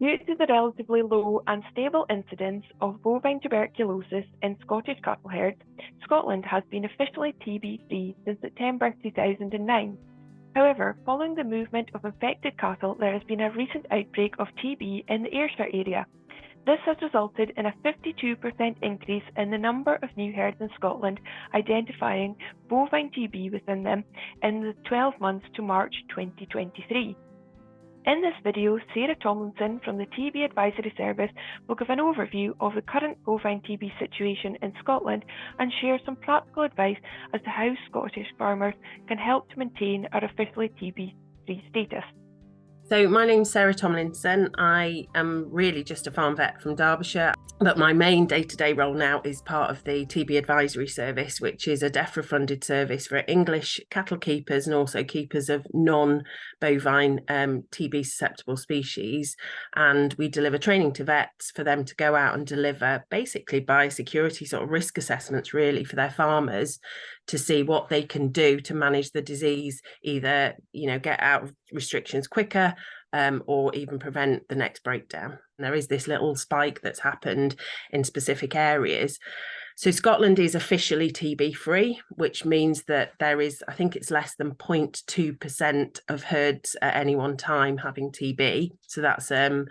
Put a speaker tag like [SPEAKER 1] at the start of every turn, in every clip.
[SPEAKER 1] Due to the relatively low and stable incidence of bovine tuberculosis in Scottish cattle herds, Scotland has been officially TB-free since September 2009. However, following the movement of infected cattle, there has been a recent outbreak of TB in the Ayrshire area. This has resulted in a 52% increase in the number of new herds in Scotland identifying bovine TB within them in the 12 months to March 2023. In this video, Sarah Tomlinson from the TB Advisory Service will give an overview of the current bovine TB situation in Scotland and share some practical advice as to how Scottish farmers can help to maintain our officially TB-free status.
[SPEAKER 2] So my name's Sarah Tomlinson. I am really just a farm vet from Derbyshire, but my main day-to-day role now is part of the TB Advisory Service, which is a DEFRA-funded service for English cattle keepers and also keepers of non-bovine TB-susceptible species. And we deliver training to vets for them to go out and deliver basically biosecurity sort of risk assessments really for their farmers to see what they can do to manage the disease, either, get out of restrictions quicker or even prevent the next breakdown. And there is this little spike that's happened in specific areas. So Scotland is officially TB free, which means that there is, I think it's less than 0.2% of herds at any one time having TB. So that's a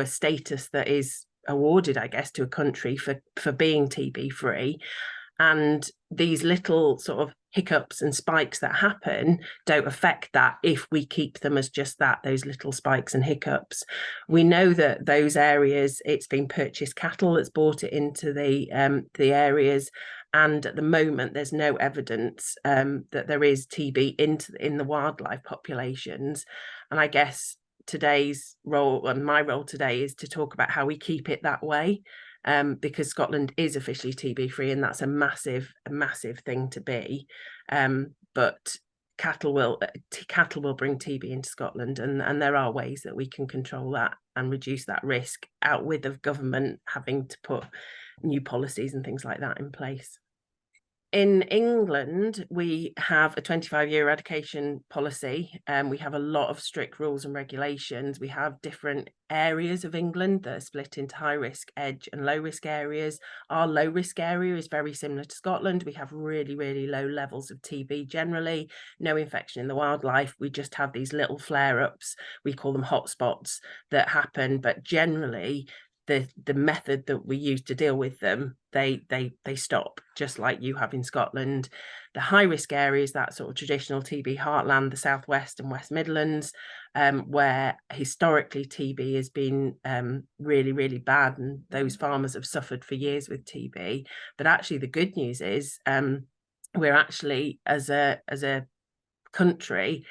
[SPEAKER 2] status that is awarded, I guess, to a country for being TB free. And these little sort of hiccups and spikes that happen don't affect that if we keep them as just that, those little spikes and hiccups. We know that those areas, it's been purchased cattle that's brought it into the areas. And at the moment, there's no evidence that there is TB in the wildlife populations. And I guess today's role and my role today is to talk about how we keep it that way. Because Scotland is officially TB free, and that's a massive thing to be. But cattle will bring TB into Scotland, and there are ways that we can control that and reduce that risk out with the government having to put new policies and things like that in place. In England, we have a 25-year eradication policy. We have a lot of strict rules and regulations. We have different areas of England that are split into high-risk, edge and low-risk areas. Our low-risk area is very similar to Scotland. We have really, really low levels of TB generally, no infection in the wildlife. We just have these little flare-ups. We call them hotspots that happen, but generally, the method that we use to deal with them, they stop, just like you have in Scotland. The high risk areas, that sort of traditional TB heartland, the Southwest and West Midlands, where historically TB has been really, really bad, and those farmers have suffered for years with TB. But actually, the good news is we're actually, as a country,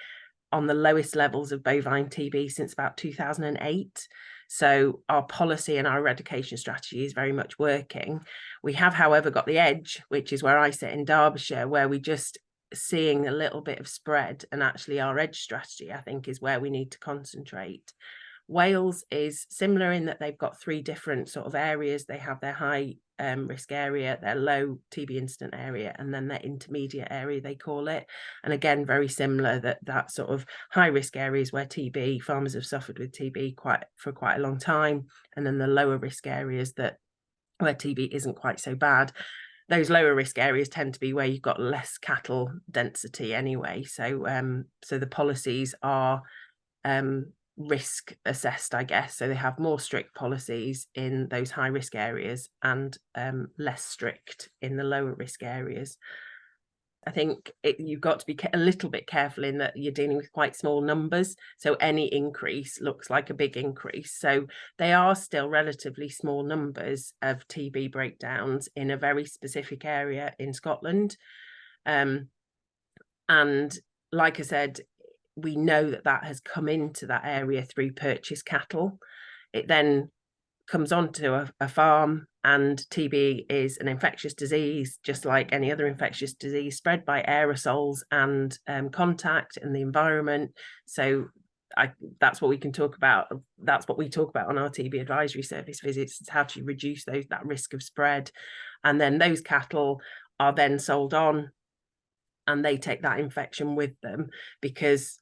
[SPEAKER 2] on the lowest levels of bovine TB since about 2008. So our policy and our eradication strategy is very much working. We have, however, got the edge, which is where I sit in Derbyshire, where we just seeing a little bit of spread, and actually our edge strategy, I think, is where we need to concentrate. Wales is similar in that they've got three different sort of areas. They have their high risk area, their low TB incident area, and then their intermediate area, they call it. And again, very similar, that sort of high risk areas where farmers have suffered with TB for quite a long time, and then the lower risk areas where TB isn't quite so bad. Those lower risk areas tend to be where you've got less cattle density anyway. So the policies are risk assessed, I guess. So they have more strict policies in those high risk areas and less strict in the lower risk areas. I think you've got to be a little bit careful in that you're dealing with quite small numbers. So any increase looks like a big increase. So they are still relatively small numbers of TB breakdowns in a very specific area in Scotland. And like I said, we know that has come into that area through purchased cattle. It then comes onto a farm, and TB is an infectious disease, just like any other infectious disease, spread by aerosols and contact in the environment. So that's what we can talk about. That's what we talk about on our TB advisory service visits, is how to reduce that risk of spread. And then those cattle are then sold on, and they take that infection with them, because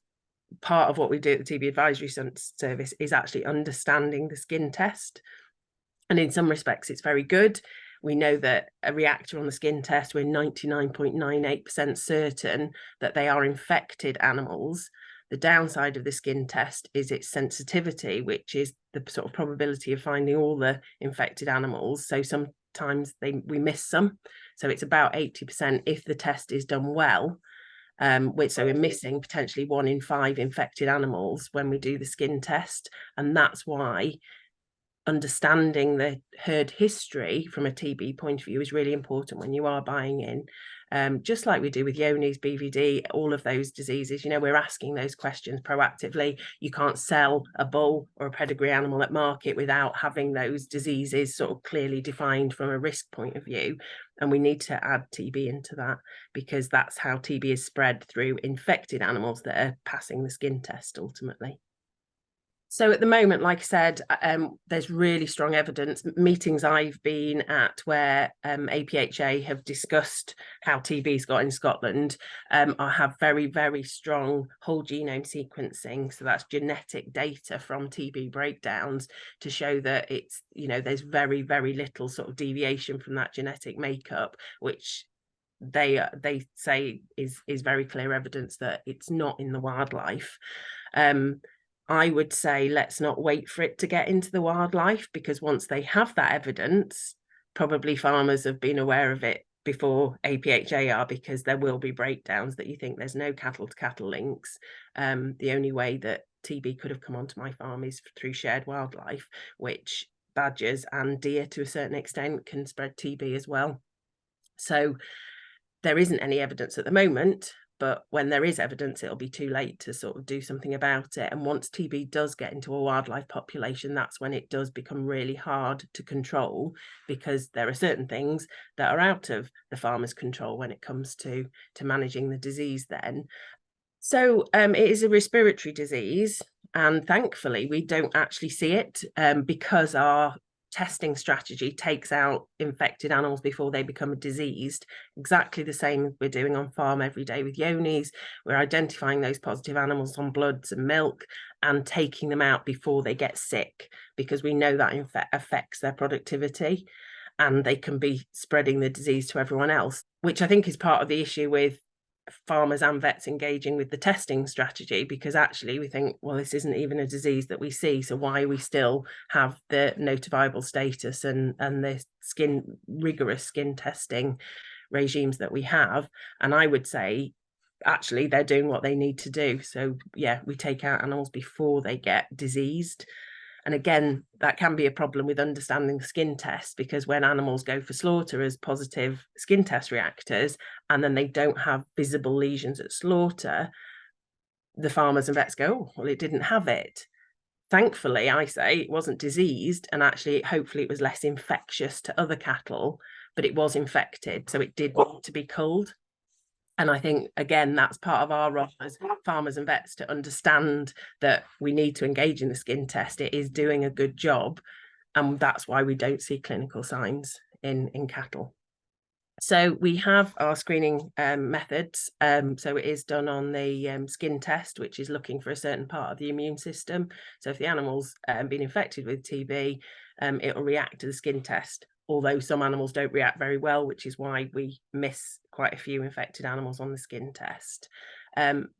[SPEAKER 2] part of what we do at the TB Advisory Service is actually understanding the skin test. And in some respects, it's very good. We know that a reactor on the skin test, we're 99.98% certain that they are infected animals. The downside of the skin test is its sensitivity, which is the sort of probability of finding all the infected animals. So sometimes we miss some. So it's about 80% if the test is done well. So we're missing potentially 1 in 5 infected animals when we do the skin test. And that's why understanding the herd history from a TB point of view is really important when you are buying in. Just like we do with Johne's, BVD, all of those diseases, you know, we're asking those questions proactively. You can't sell a bull or a pedigree animal at market without having those diseases sort of clearly defined from a risk point of view. And we need to add TB into that, because that's how TB is spread through infected animals that are passing the skin test ultimately. So at the moment, like I said, there's really strong evidence. Meetings I've been at where APHA have discussed how TB's got in Scotland I have very, very strong whole genome sequencing. So that's genetic data from TB breakdowns to show that it's, you know, there's very, very little sort of deviation from that genetic makeup, which they say is very clear evidence that it's not in the wildlife. I would say let's not wait for it to get into the wildlife, because once they have that evidence, probably farmers have been aware of it before APHA are, because there will be breakdowns that you think there's no cattle to cattle links. The only way that TB could have come onto my farm is through shared wildlife, which badgers and deer to a certain extent can spread TB as well. So there isn't any evidence at the moment, but when there is evidence, it'll be too late to sort of do something about it. And once TB does get into a wildlife population, that's when it does become really hard to control, because there are certain things that are out of the farmer's control when it comes to managing the disease then. So it is a respiratory disease, and thankfully we don't actually see it because our testing strategy takes out infected animals before they become diseased, exactly the same as we're doing on farm every day with Johne's. We're identifying those positive animals on bloods and milk and taking them out before they get sick, because we know that affects their productivity and they can be spreading the disease to everyone else, which I think is part of the issue with farmers and vets engaging with the testing strategy, because actually we think, well, this isn't even a disease that we see, so why we still have the notifiable status and the rigorous skin testing regimes that we have. And I would say actually they're doing what they need to do. So yeah, we take out animals before they get diseased. And again, that can be a problem with understanding the skin test, because when animals go for slaughter as positive skin test reactors and then they don't have visible lesions at slaughter, the farmers and vets go, oh, well, it didn't have it. Thankfully, I say it wasn't diseased, and actually hopefully it was less infectious to other cattle, but it was infected, so it did need to be culled. And I think, again, that's part of our role as farmers and vets to understand that we need to engage in the skin test. It is doing a good job. And that's why we don't see clinical signs in cattle. So we have our screening methods. So it is done on the skin test, which is looking for a certain part of the immune system. So if the animal's been infected with TB, it will react to the skin test, although some animals don't react very well, which is why we miss quite a few infected animals on the skin test.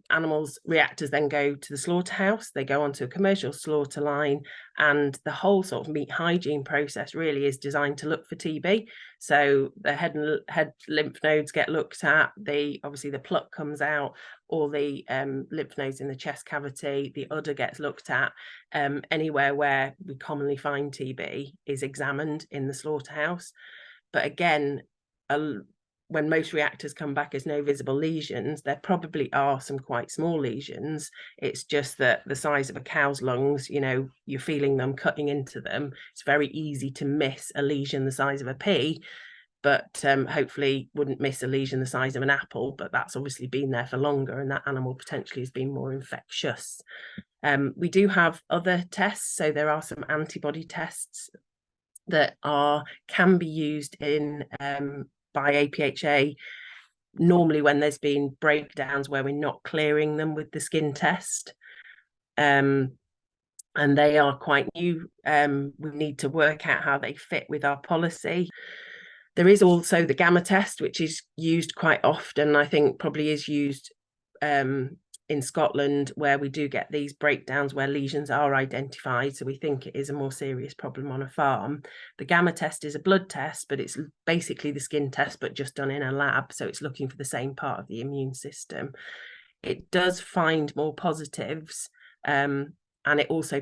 [SPEAKER 2] Animals reactors then go to the slaughterhouse. They go onto a commercial slaughter line, and the whole sort of meat hygiene process really is designed to look for TB. So the head lymph nodes get looked at. Obviously the pluck comes out, or the lymph nodes in the chest cavity. The udder gets looked at. Anywhere where we commonly find TB is examined in the slaughterhouse. But again, when most reactors come back as no visible lesions, there probably are some quite small lesions. It's just that the size of a cow's lungs, you know, you're feeling them cutting into them. It's very easy to miss a lesion the size of a pea, but hopefully wouldn't miss a lesion the size of an apple, but that's obviously been there for longer, and that animal potentially has been more infectious. We do have other tests. So there are some antibody tests that can be used in by APHA normally when there's been breakdowns where we're not clearing them with the skin test. And they are quite new. We need to work out how they fit with our policy. There is also the gamma test, which is used quite often. I think probably is used in Scotland, where we do get these breakdowns where lesions are identified. So we think it is a more serious problem on a farm. The gamma test is a blood test, but it's basically the skin test, but just done in a lab. So it's looking for the same part of the immune system. It does find more positives. And it also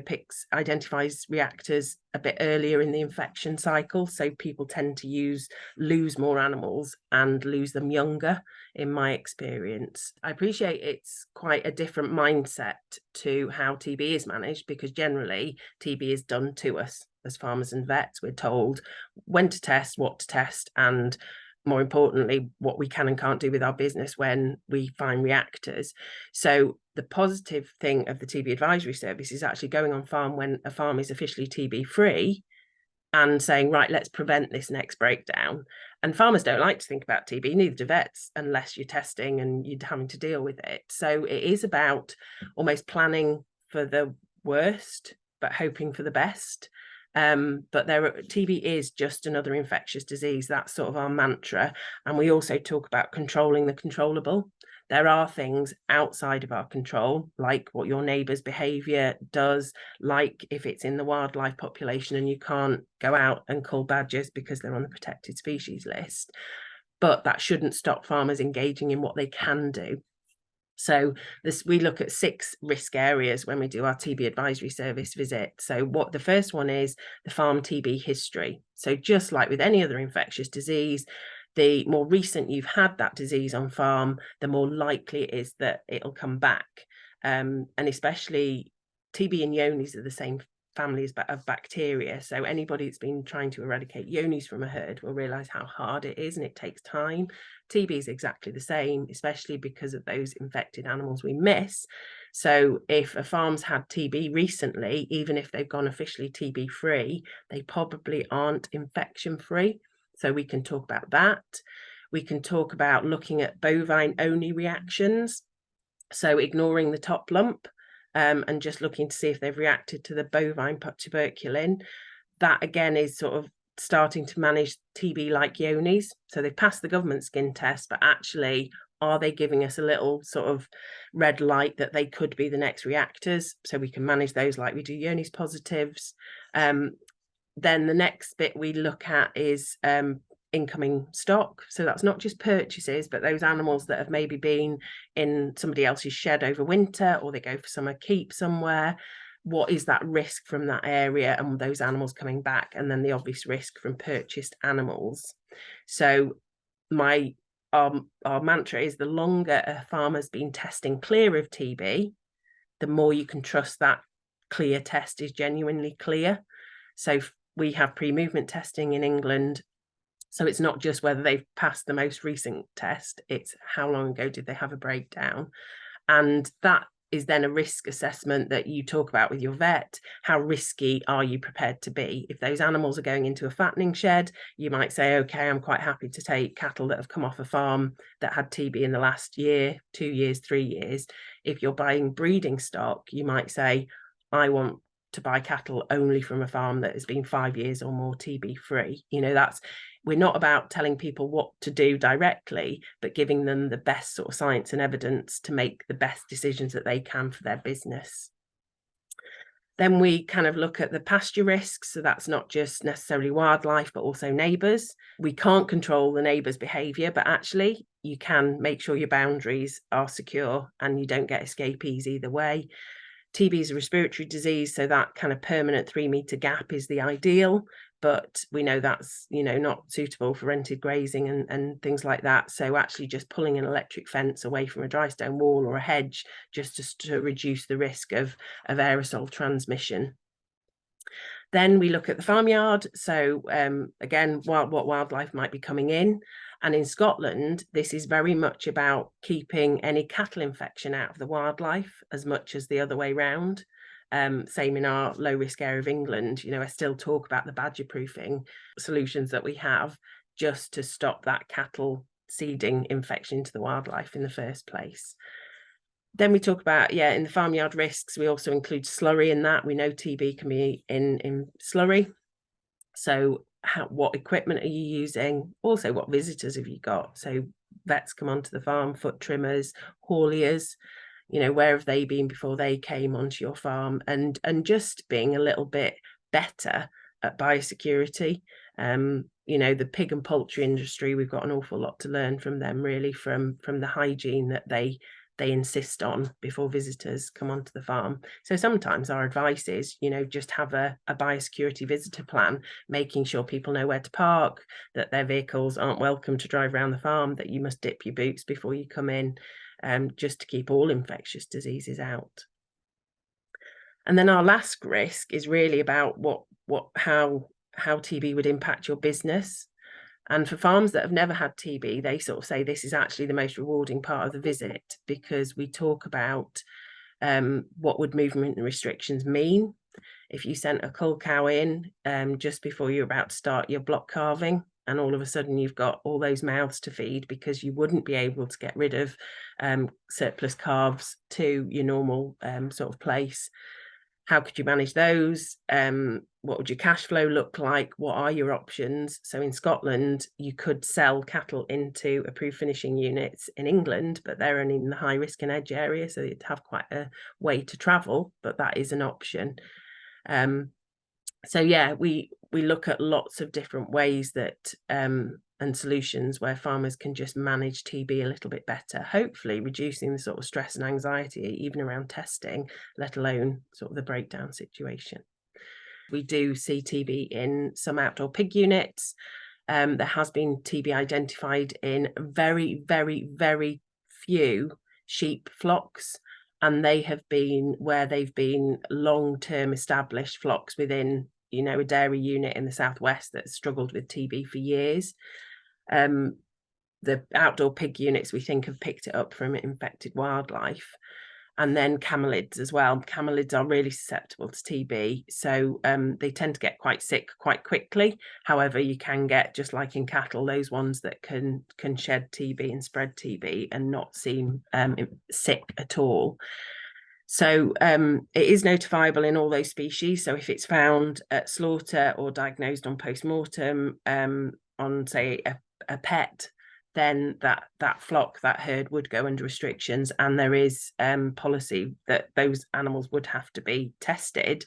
[SPEAKER 2] identifies reactors a bit earlier in the infection cycle. So people tend to lose more animals and lose them younger, in my experience. I appreciate it's quite a different mindset to how TB is managed, because generally TB is done to us as farmers and vets. We're told when to test, what to test, and more importantly, what we can and can't do with our business when we find reactors. So the positive thing of the TB advisory service is actually going on farm when a farm is officially TB free and saying, right, let's prevent this next breakdown. And farmers don't like to think about TB, neither do vets, unless you're testing and you're having to deal with it. So it is about almost planning for the worst, but hoping for the best. But TB is just another infectious disease. That's sort of our mantra. And we also talk about controlling the controllable. There are things outside of our control, like what your neighbour's behaviour does, like if it's in the wildlife population and you can't go out and cull badgers because they're on the protected species list. But that shouldn't stop farmers engaging in what they can do. So we look at 6 risk areas when we do our TB advisory service visit. So what the first one is the farm TB history. So just like with any other infectious disease, the more recent you've had that disease on farm, the more likely it is that it'll come back. And especially TB and Johne's are the same families of bacteria. So anybody that's been trying to eradicate Johne's from a herd will realise how hard it is and it takes time. TB is exactly the same, especially because of those infected animals we miss. So if a farm's had TB recently, even if they've gone officially TB free, they probably aren't infection free. So we can talk about that. We can talk about looking at bovine only reactions. So ignoring the top lump and just looking to see if they've reacted to the bovine tuberculin. That again is sort of starting to manage TB like Johne's. So they've passed the government skin test, but actually, are they giving us a little sort of red light that they could be the next reactors? So we can manage those like we do Johne's positives. Then the next bit we look at is incoming stock. So that's not just purchases, but those animals that have maybe been in somebody else's shed over winter, or they go for summer keep somewhere. What is that risk from that area and those animals coming back? And then the obvious risk from purchased animals. So our mantra is the longer a farmer's been testing clear of TB, the more you can trust that clear test is genuinely clear. So we have pre-movement testing in England. So it's not just whether they've passed the most recent test, it's how long ago did they have a breakdown. And that is then a risk assessment that you talk about with your vet. How risky are you prepared to be? If those animals are going into a fattening shed, you might say, okay, I'm quite happy to take cattle that have come off a farm that had TB in the last year, 2 years, 3 years. If you're buying breeding stock, you might say, I want to buy cattle only from a farm that has been 5 years or more TB free. We're not about telling people what to do directly, but giving them the best sort of science and evidence to make the best decisions that they can for their business. Then we kind of look at the pasture risks. So that's not just necessarily wildlife, but also neighbours. We can't control the neighbour's behaviour, but actually you can make sure your boundaries are secure and you don't get escapees either way. TB is a respiratory disease, so that kind of permanent 3-metre gap is the ideal, but we know that's not suitable for rented grazing and things like that. So actually just pulling an electric fence away from a dry stone wall or a hedge just to reduce the risk of aerosol transmission. Then we look at the farmyard. So again, what wildlife might be coming in. And in Scotland, this is very much about keeping any cattle infection out of the wildlife as much as the other way round. Same in our low risk area of England. I still talk about the badger proofing solutions that we have just to stop that cattle seeding infection into the wildlife in the first place. Then we talk about, in the farmyard risks, we also include slurry in that. We know TB can be in slurry. So what equipment are you using? Also, what visitors have you got? So vets come onto the farm, foot trimmers, hauliers, where have they been before they came onto your farm? And just being a little bit better at biosecurity. The pig and poultry industry, we've got an awful lot to learn from them, really, from the hygiene that they insist on before visitors come onto the farm. So sometimes our advice is, just have a biosecurity visitor plan, making sure people know where to park, that their vehicles aren't welcome to drive around the farm, that you must dip your boots before you come in, just to keep all infectious diseases out. And then our last risk is really about how TB would impact your business. And for farms that have never had TB, they sort of say this is actually the most rewarding part of the visit, because we talk about what would movement restrictions mean. If you sent a cull cow in just before you're about to start your block calving, and all of a sudden you've got all those mouths to feed because you wouldn't be able to get rid of surplus calves to your normal sort of place. How could you manage those? What would your cash flow look like? What are your options? So in Scotland, you could sell cattle into approved finishing units in England, but they're only in the high risk and edge area, so you'd have quite a way to travel, but that is an option. We look at lots of different ways that and solutions where farmers can just manage TB a little bit better, hopefully reducing the sort of stress and anxiety even around testing, let alone sort of the breakdown situation. We do see TB in some outdoor pig units. There has been TB identified in very, very, very few sheep flocks, and they have been where they've been long-term established flocks within a dairy unit in the southwest that struggled with TB for years. The outdoor pig units, we think, have picked it up from infected wildlife. And then camelids as well. Camelids are really susceptible to TB, so they tend to get quite sick quite quickly. However, you can get, just like in cattle, those ones that can shed TB and spread TB and not seem sick at all. So it is notifiable in all those species. So if it's found at slaughter or diagnosed on post-mortem on, say, a pet, then that flock, that herd would go under restrictions, and there is policy that those animals would have to be tested.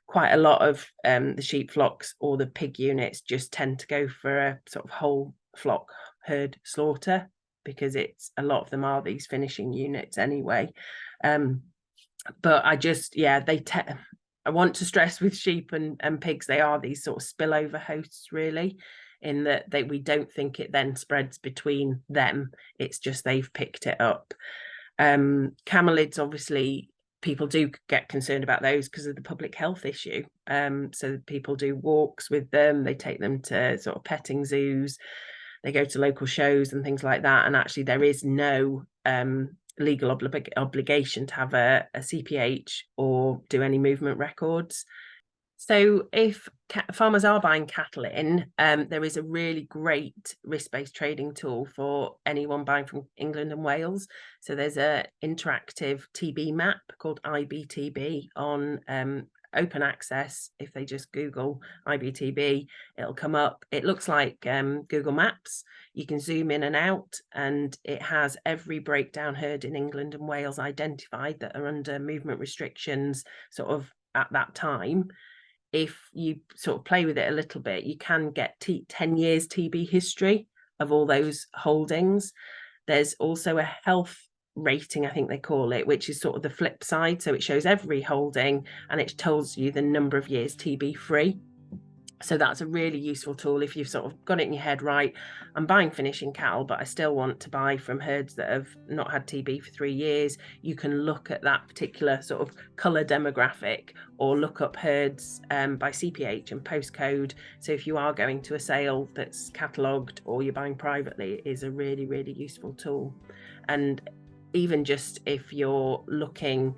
[SPEAKER 2] Quite a lot of the sheep flocks or the pig units just tend to go for a sort of whole flock herd slaughter, because it's a lot of them are these finishing units anyway. But I want to stress with sheep and pigs, they are these sort of spillover hosts, really, in that we don't think it then spreads between them. It's just they've picked it up. Camelids, obviously, people do get concerned about those because of the public health issue. So people do walks with them, they take them to sort of petting zoos, they go to local shows and things like that. And actually there is no legal obligation to have a CPH or do any movement records. So if farmers are buying cattle in, there is a really great risk-based trading tool for anyone buying from England and Wales. So there's an interactive TB map called IBTB on open access. If they just Google IBTB, it'll come up. It looks like Google Maps. You can zoom in and out, and it has every breakdown herd in England and Wales identified that are under movement restrictions sort of at that time. If you sort of play with it a little bit, you can get 10 years TB history of all those holdings. There's also a health rating, I think they call it, which is sort of the flip side. So it shows every holding and it tells you the number of years TB free. So that's a really useful tool if you've sort of got it in your head, right, I'm buying finishing cattle, but I still want to buy from herds that have not had TB for 3 years. You can look at that particular sort of colour demographic, or look up herds by CPH and postcode. So if you are going to a sale that's catalogued or you're buying privately, it is a really, really useful tool. And even just if you're looking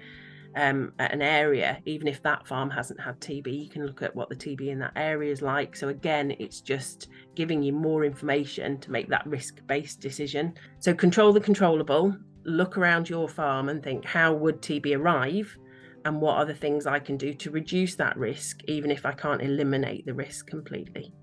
[SPEAKER 2] at an area, even if that farm hasn't had TB, you can look at what the TB in that area is like. So again, it's just giving you more information to make that risk-based decision. So control the controllable, look around your farm and think, how would TB arrive? And what are the things I can do to reduce that risk, even if I can't eliminate the risk completely?